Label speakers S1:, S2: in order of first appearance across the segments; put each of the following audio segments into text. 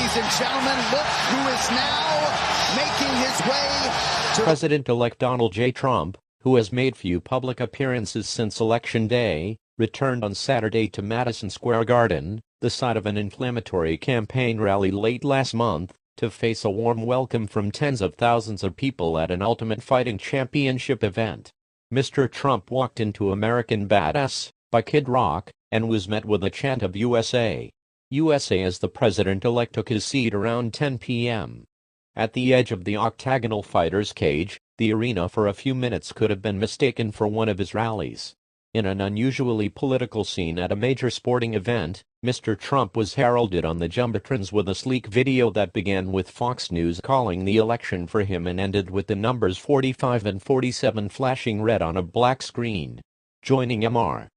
S1: Ladies and gentlemen, look who is now making his way to
S2: President-elect Donald J. Trump, who has made few public appearances since Election Day, returned on Saturday to Madison Square Garden, the site of an inflammatory campaign rally late last month, to face a warm welcome from tens of thousands of people at an Ultimate Fighting Championship event. Mr. Trump walked into American Badass by Kid Rock and was met with a chant of USA. USA as the president-elect took his seat around 10 p.m. At the edge of the octagonal fighter's cage, the arena for a few minutes could have been mistaken for one of his rallies. In an unusually political scene at a major sporting event, Mr. Trump was heralded on the Jumbotrons with a sleek video that began with Fox News calling the election for him and ended with the numbers 45 and 47 flashing red on a black screen. Joining Mr.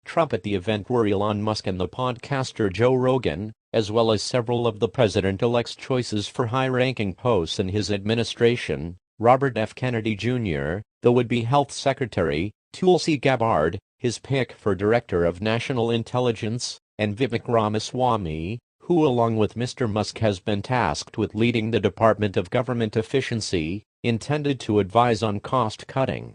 S2: Trump at the event were Elon Musk and the podcaster Joe Rogan, as well as several of the president-elect's choices for high-ranking posts in his administration: Robert F. Kennedy Jr., the would-be health secretary, Tulsi Gabbard, his pick for Director of National Intelligence, and Vivek Ramaswamy, who along with Mr. Musk has been tasked with leading the Department of Government Efficiency, intended to advise on cost-cutting.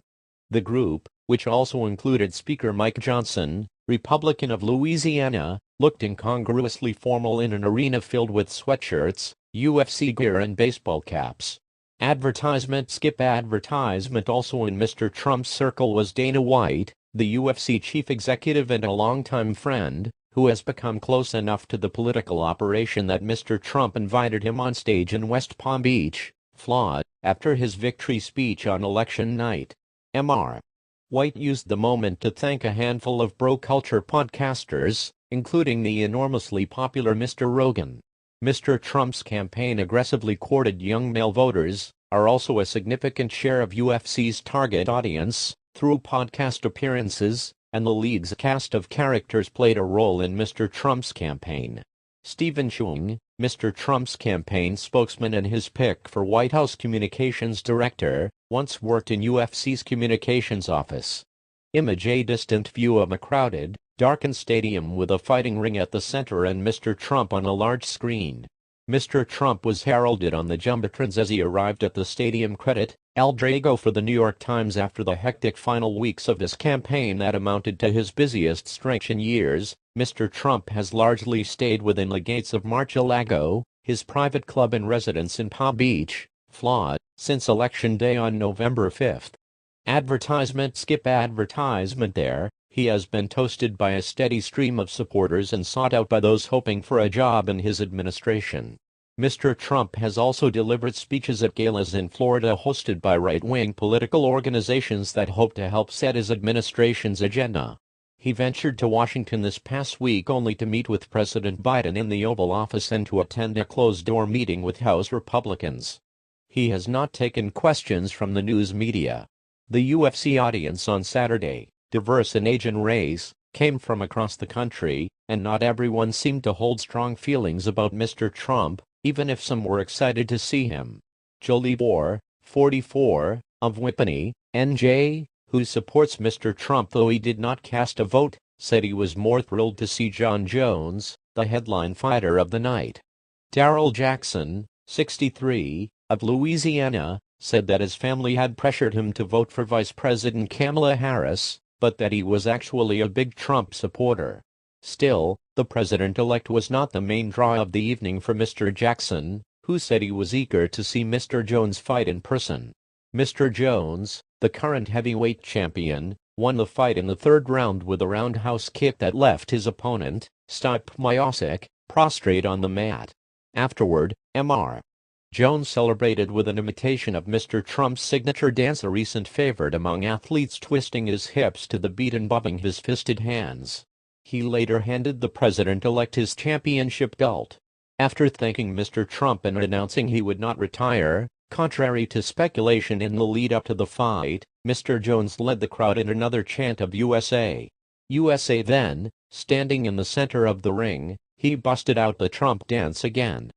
S2: The group, which also included Speaker Mike Johnson, Republican of Louisiana, looked incongruously formal in an arena filled with sweatshirts, UFC gear and baseball caps. Advertisement skip advertisement. Also in Mr. Trump's circle was Dana White, the UFC chief executive and a longtime friend, who has become close enough to the political operation that Mr. Trump invited him on stage in West Palm Beach, Florida, after his victory speech on election night. Mr. White used the moment to thank a handful of bro-culture podcasters, including the enormously popular Mr. Rogan. Mr. Trump's campaign aggressively courted young male voters, are also a significant share of UFC's target audience, through podcast appearances, and the league's cast of characters played a role in Mr. Trump's campaign. Stephen Chung, Mr. Trump's campaign spokesman and his pick for White House communications director, once worked in UFC's communications office. Image a distant view of a crowded, darkened stadium with a fighting ring at the center and Mr. Trump on a large screen. Mr. Trump was heralded on the Jumbotrons as he arrived at the stadium. Credit Al Drago for the New York Times. After the hectic final weeks of his campaign that amounted to his busiest stretch in years, Mr. Trump has largely stayed within the gates of Mar-a-Lago, his private club and residence in Palm Beach, Florida, since Election Day on November 5. Advertisement skip advertisement. There, he has been toasted by a steady stream of supporters and sought out by those hoping for a job in his administration. Mr. Trump has also delivered speeches at galas in Florida hosted by right-wing political organizations that hope to help set his administration's agenda. He ventured to Washington this past week only to meet with President Biden in the Oval Office and to attend a closed-door meeting with House Republicans. He has not taken questions from the news media. The UFC audience on Saturday, diverse in age and race, came from across the country, and not everyone seemed to hold strong feelings about Mr. Trump, even if some were excited to see him. Jolie Bohr, 44, of Whippany, NJ, who supports Mr. Trump though he did not cast a vote, said he was more thrilled to see John Jones, the headline fighter of the night. Darrell Jackson, 63, of Louisiana, said that his family had pressured him to vote for Vice President Kamala Harris, but that he was actually a big Trump supporter. Still, the president-elect was not the main draw of the evening for Mr. Jackson, who said he was eager to see Mr. Jones fight in person. Mr. Jones, the current heavyweight champion, won the fight in the third round with a roundhouse kick that left his opponent, Stipe Miocic, prostrate on the mat. Afterward, Mr. Jones celebrated with an imitation of Mr. Trump's signature dance, a recent favorite among athletes, twisting his hips to the beat and bobbing his fisted hands. He later handed the president-elect his championship belt. After thanking Mr. Trump and announcing he would not retire, contrary to speculation in the lead-up to the fight, Mr. Jones led the crowd in another chant of USA. USA. Then, standing in the center of the ring, he busted out the Trump dance again.